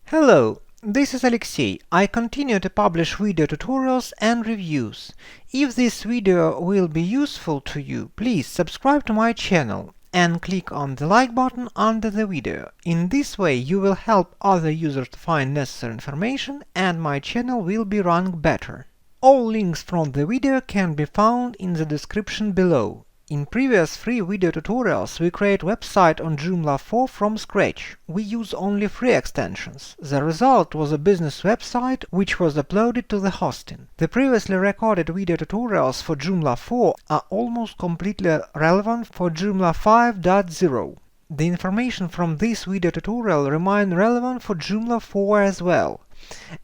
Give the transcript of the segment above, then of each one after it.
Hello, this is Alexey. I continue to publish video tutorials and reviews. If this video will be useful to you, please subscribe to my channel and click on the like button under the video. In this way, you will help other users to find necessary information and my channel will be running better. All links from the video can be found in the description below. In previous free video tutorials, we create website on Joomla 4 from scratch. We use only free extensions. The result was a business website which was uploaded to the hosting. The previously recorded video tutorials for Joomla 4 are almost completely relevant for Joomla 5.0. The information from this video tutorial remain relevant for Joomla 4 as well.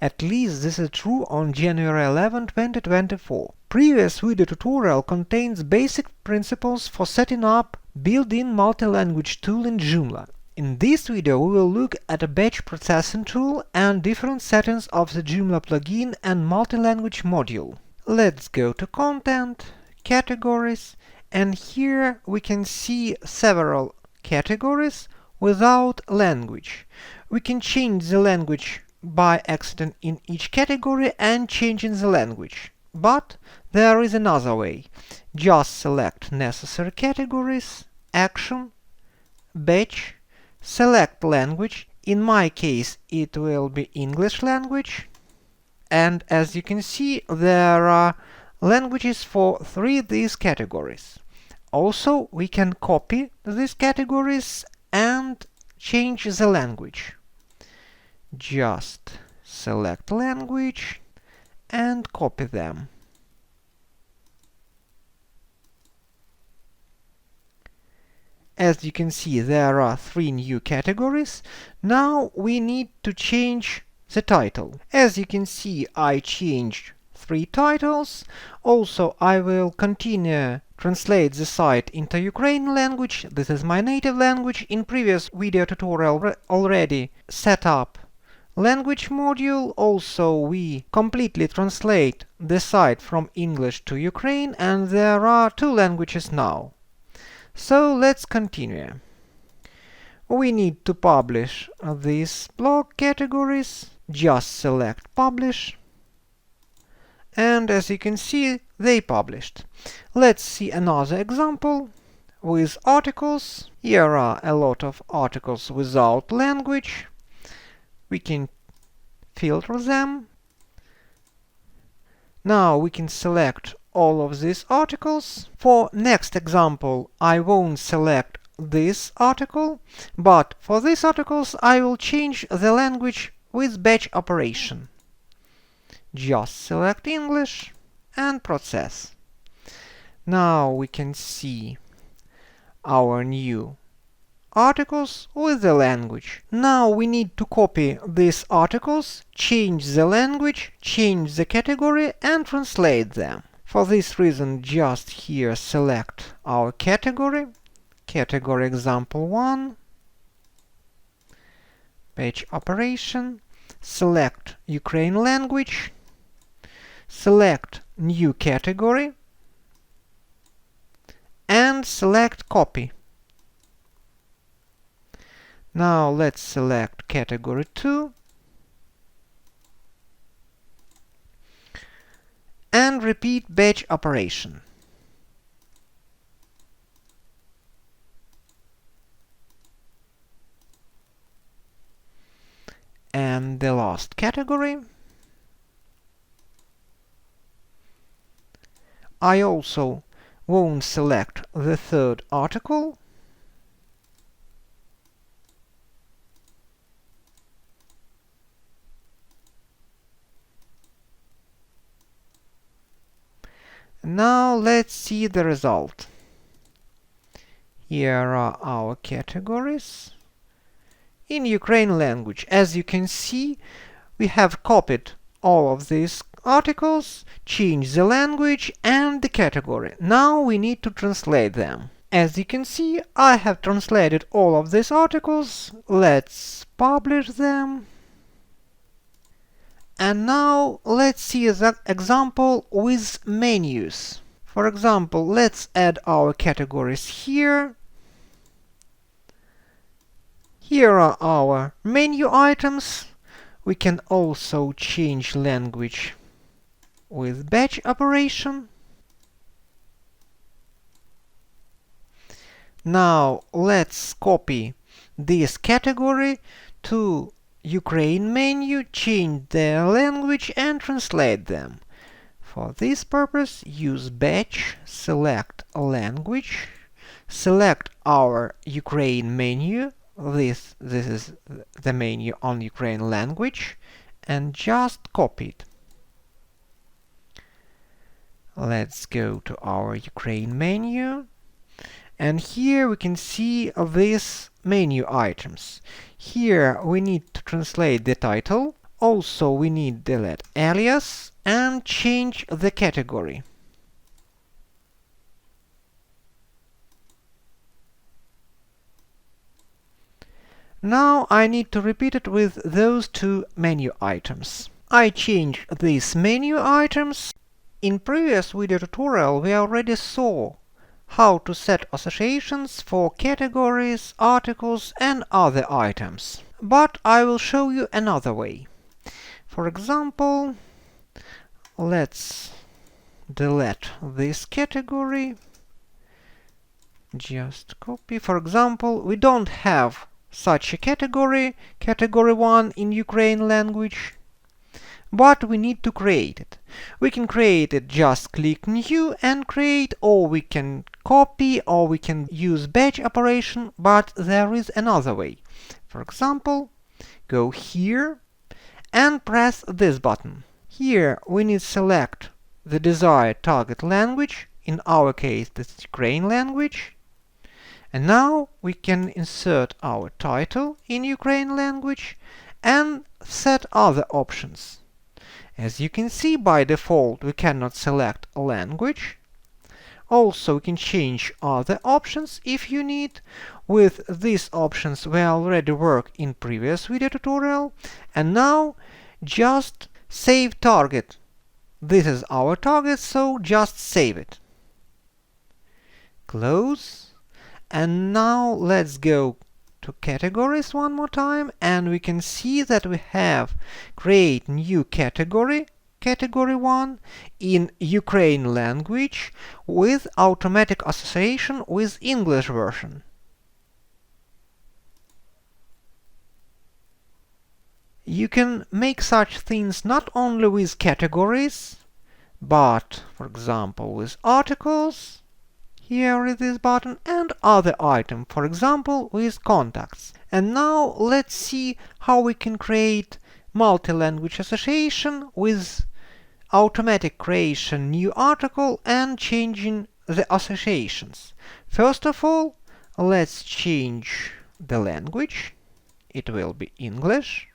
At least this is true on January 11, 2024. Previous video tutorial contains basic principles for setting up built-in multi-language tool in Joomla. In this video we will look at a batch processing tool and different settings of the Joomla plugin and multi-language module. Let's go to Content, Categories, and here we can see several categories without language. We can change the language by accident in each category and changing the language. But there is another way. Just select necessary categories, Action, Batch, select language. In my case it will be English language. And as you can see, there are languages for three these categories. Also, we can copy these categories and change the language. Just select language and copy them. As you can see, there are three new categories. Now we need to change the title. As you can see, I changed three titles. Also, I will continue translate the site into Ukrainian language. This is my native language. In previous video tutorial already set up language module. Also, we completely translate the site from English to Ukraine, and there are two languages now. So let's continue. We need to publish these blog categories. Just select Publish. And as you can see, they published. Let's see another example with articles. Here are a lot of articles without language. We can filter them. Now we can select all of these articles. For next example, I won't select this article, but for these articles I will change the language with batch operation. Just select English and process. Now we can see our new articles with the language. Now we need to copy these articles, change the language, change the category and translate them. For this reason, just here select our category, category example 1, batch operation, select Ukrainian language, select new category and select copy. Now let's select category 2 and repeat batch operation. And the last category. I also won't select the third article. Now let's see the result. Here are our categories in Ukrainian language. As you can see, we have copied all of these articles, changed the language and the category. Now we need to translate them. As you can see, I have translated all of these articles. Let's publish them. And now let's see the example with menus. For example, let's add our categories here. Here are our menu items. We can also change language with batch operation. Now let's copy this category to Ukraine menu, change their language and translate them. For this purpose, use batch, select language, select our Ukraine menu. This is the menu on Ukraine language, and just copy it. Let's go to our Ukraine menu. And here we can see these menu items. Here we need to translate the title. Also we need delete alias and change the category. Now I need to repeat it with those two menu items. I change these menu items. In previous video tutorial we already saw how to set associations for categories, articles and other items. But I will show you another way. For example, let's delete this category. Just copy. For example, we don't have such a category, category 1 in Ukraine language, but we need to create it. We can create it, just click new and create, or we can copy, or we can use batch operation, but there is another way. For example, go here and press this button. Here we need to select the desired target language, in our case this is Ukraine language, and now we can insert our title in Ukraine language and set other options. As you can see, by default we cannot select a language. Also we can change other options if you need. With these options we already worked in previous video tutorial, and now just save target. This is our target, so just save it. Close. And now let's go to categories one more time, and we can see that we have create new category, category 1 in Ukraine language with automatic association with English version. You can make such things not only with categories, but for example with articles. Here is this button, and other item, for example with contacts. And now let's see how we can create multi-language association with automatic creation new article and changing the associations. First of all, let's change the language. It will be English.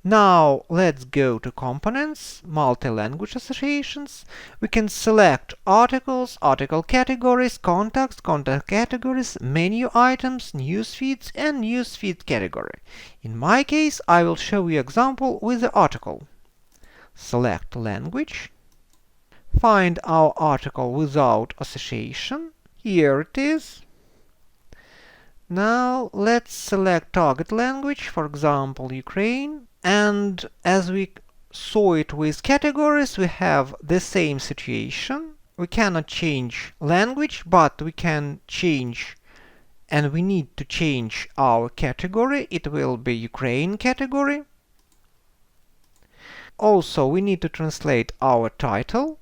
Now let's go to components, multi-language associations. We can select articles, article categories, contacts, contact categories, menu items, newsfeeds and newsfeed category. In my case, I will show you example with the article. Select language. Find our article without association. Here it is. Now let's select target language, for example Ukraine. And as we saw it with categories, we have the same situation. We cannot change language, but we can change, and we need to change our category. It will be Ukraine category. Also, we need to translate our title.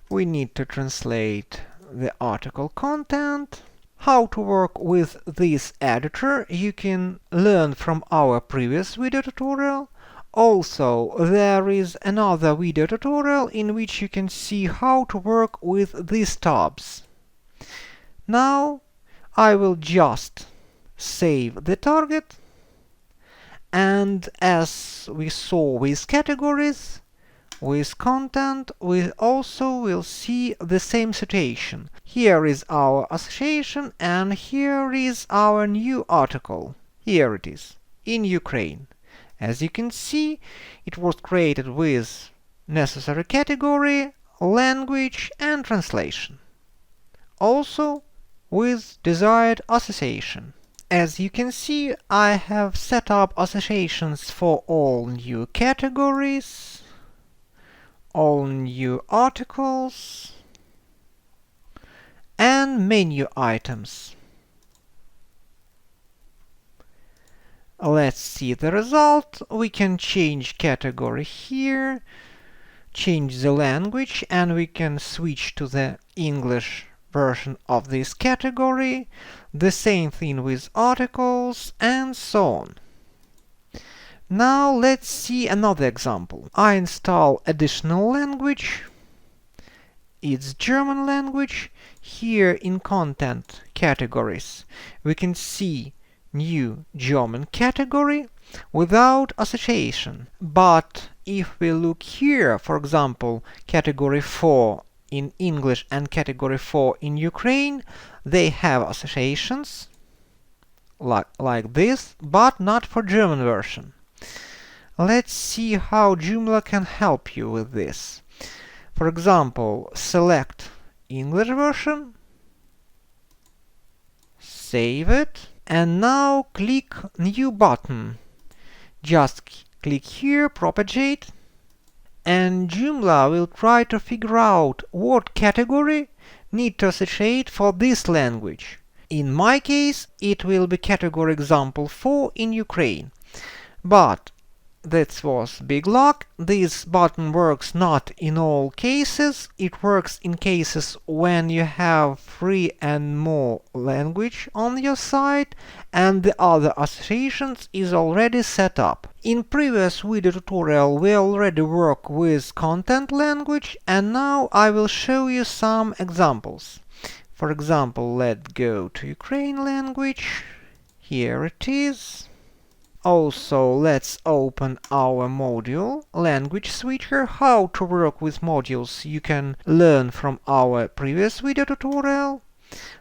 We need to translate the article content. How to work with this editor you can learn from our previous video tutorial. Also, there is another video tutorial in which you can see how to work with these tabs. Now I will just save the target, and as we saw with categories, with content, we also will see the same situation. Here is our association, and here is our new article. Here it is, in Ukraine. As you can see, it was created with necessary category, language and translation. Also with desired association. As you can see, I have set up associations for all new categories, all new articles, and menu items. Let's see the result. We can change category here, change the language, and we can switch to the English version of this category. The same thing with articles, and so on. Now let's see another example. I install additional language. It's German language. Here in content categories, we can see new German category without association. But if we look here, for example, category 4 in English and category 4 in Ukraine, they have associations like this, but not for German version. Let's see how Joomla can help you with this. For example, select English version, save it, and now click New button. Just click here, Propagate, and Joomla will try to figure out what category need to associate for this language. In my case, it will be category example 4 in Ukraine. But that was big luck. This button works not in all cases. It works in cases when you have 3 and more language on your site and the other associations is already set up. In previous video tutorial we already work with content language, and now I will show you some examples. For example, let's go to Ukraine language. Here it is. Also, let's open our module, Language Switcher. How to work with modules you can learn from our previous video tutorial.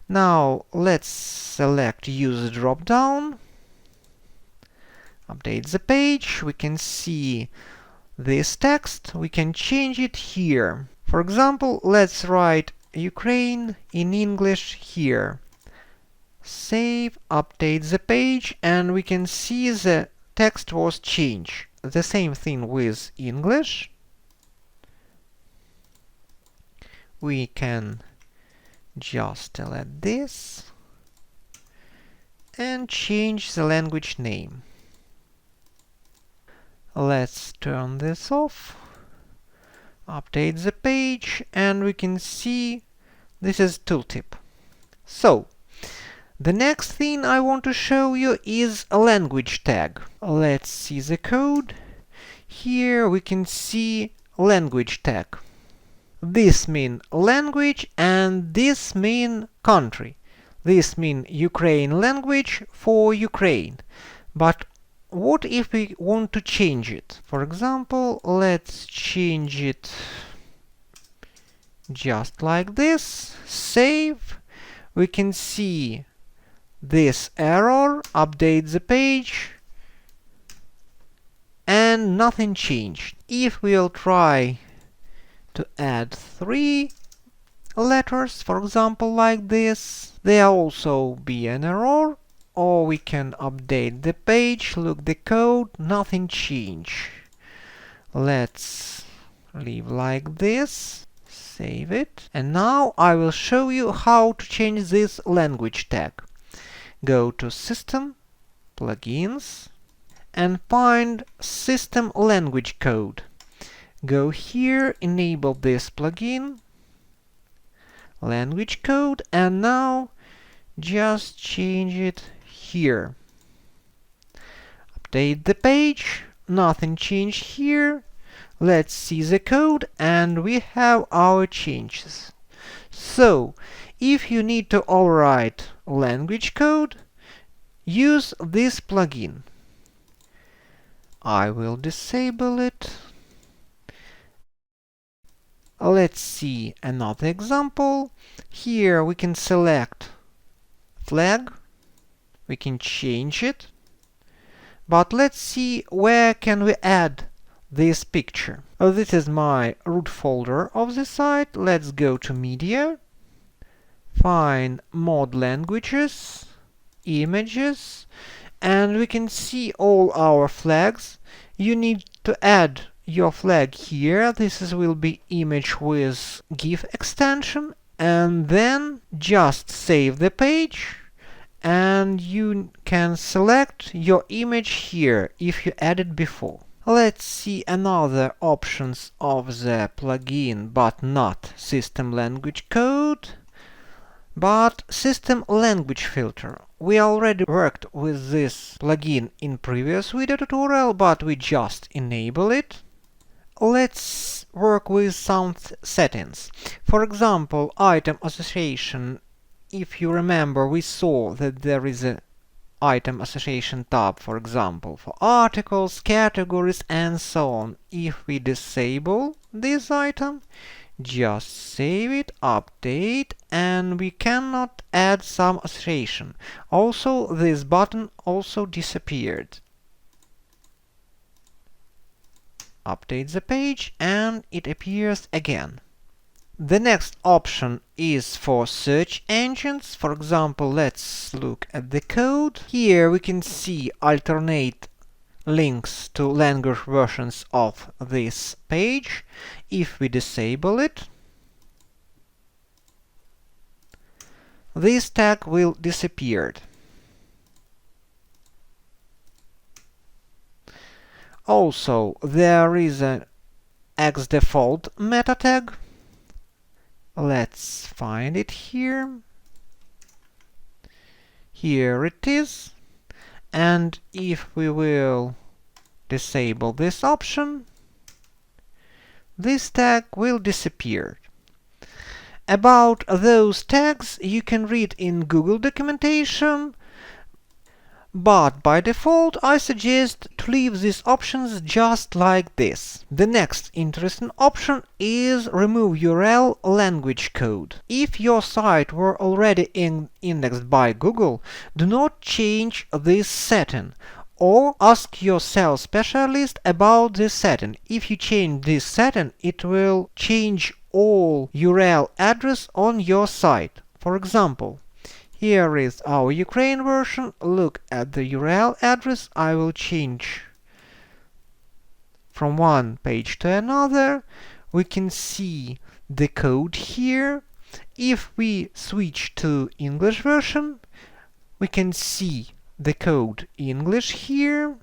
Now, let's select Use drop-down. Update the page. We can see this text. We can change it here. For example, let's write Ukraine in English here. Save, update the page, and we can see the text was changed. The same thing with English. We can just select this and change the language name. Let's turn this off, update the page, and we can see this is tooltip. So, the next thing I want to show you is a language tag. Let's see the code. Here we can see language tag. This means language and this means country. This means Ukraine language for Ukraine. But what if we want to change it? For example, let's change it just like this. Save. We can see this error, update the page, and nothing changed. If we'll try to add 3 letters, for example, like this, there also be an error, or we can update the page, look the code, nothing changed. Let's leave like this, save it, and now I will show you how to change this language tag. Go to System, Plugins, and find System Language Code. Go here, enable this plugin, Language Code, and now just change it here. Update the page, nothing changed here. Let's see the code, and we have our changes. So, if you need to overwrite language code, use this plugin. I will disable it. Let's see another example. Here we can select flag. We can change it. But let's see where can we add this picture. This is my root folder of the site. Let's go to Media. Find Mod Languages, images, and we can see all our flags. You need to add your flag here. Will be image with GIF extension, and then just save the page, and you can select your image here if you added before. Let's see another options of the plugin, but not system language code, but system language filter. We already worked with this plugin in previous video tutorial, but we just enable it. Let's work with some settings. For example, item association. If you remember, we saw that there is a item association tab, for example, for articles, categories, and so on. If we disable this item, just save it, update, and we cannot add some association. Also, this button also disappeared. Update the page and it appears again. The next option is for search engines. For example, let's look at the code. Here we can see alternate links to language versions of this page. If we disable it, this tag will disappear. Also, there is an xDefault meta tag. Let's find it here. Here it is. And if we will disable this option, this tag will disappear. About those tags you can read in Google documentation, but by default I suggest to leave these options just like this. The next interesting option is remove URL language code. If your site were already indexed by Google, do not change this setting, or ask your sales specialist about this setting. If you change this setting, it will change all URL address on your site. For example, here is our Ukraine version. Look at the URL address. I will change from one page to another. We can see the code here. If we switch to English version, we can see the code English here.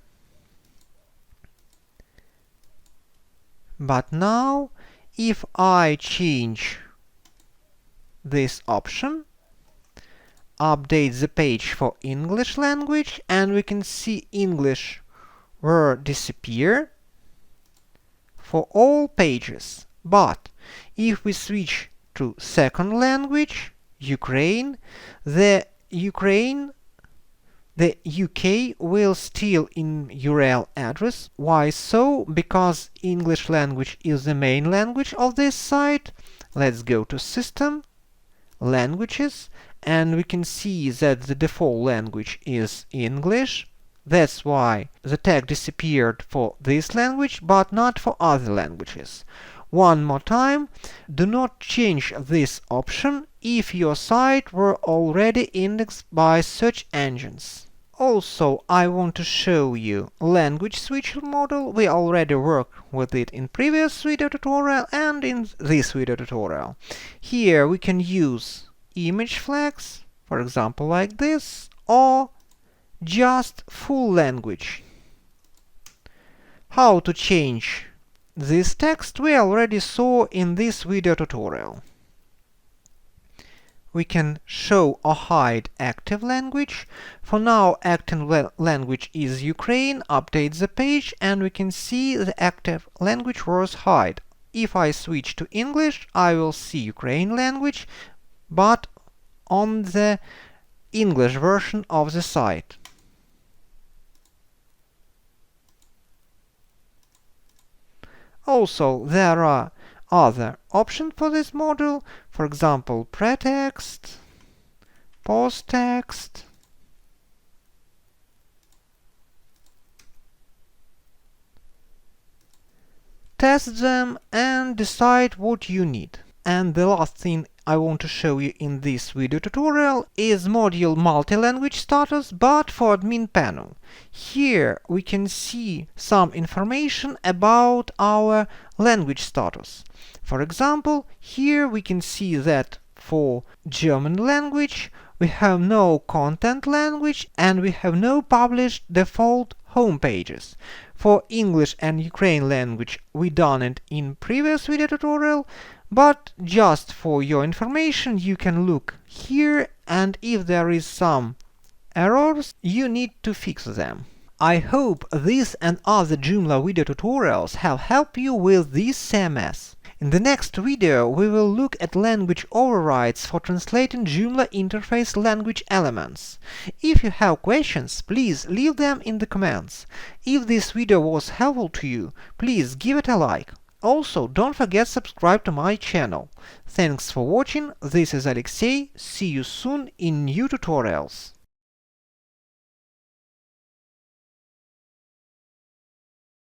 But now, if I change this option, update the page for English language, and we can see English will disappear for all pages. But if we switch to second language, Ukraine, the UK will still in URL address. Why so? Because English language is the main language of this site. Let's go to System, Languages, and we can see that the default language is English. That's why the tag disappeared for this language, but not for other languages. One more time, do not change this option if your site were already indexed by search engines. Also, I want to show you language switcher model. We already worked with it in previous video tutorial and in this video tutorial. Here we can use image flags, for example like this, or just full language. How to change this text we already saw in this video tutorial. We can show or hide active language. For now, active language is Ukraine. Update the page and we can see the active language was hide. If I switch to English, I will see Ukraine language, but on the English version of the site. Also, there are other options for this module, for example, pretext, post-text, test them and decide what you need. and the last thing I want to show you in this video tutorial is module Multilanguage Status, but for admin panel. Here we can see some information about our language status. For example, here we can see that for German language we have no content language and we have no published default home pages. For English and Ukrainian language we done it in previous video tutorial, but just for your information you can look here, and if there is some errors you need to fix them. I hope this and other Joomla video tutorials have helped you with this CMS. In the next video we will look at language overrides for translating Joomla interface language elements. If you have questions, please leave them in the comments. If this video was helpful to you, please give it a like. Also, don't forget to subscribe to my channel. Thanks for watching, this is Alexey, see you soon in new tutorials.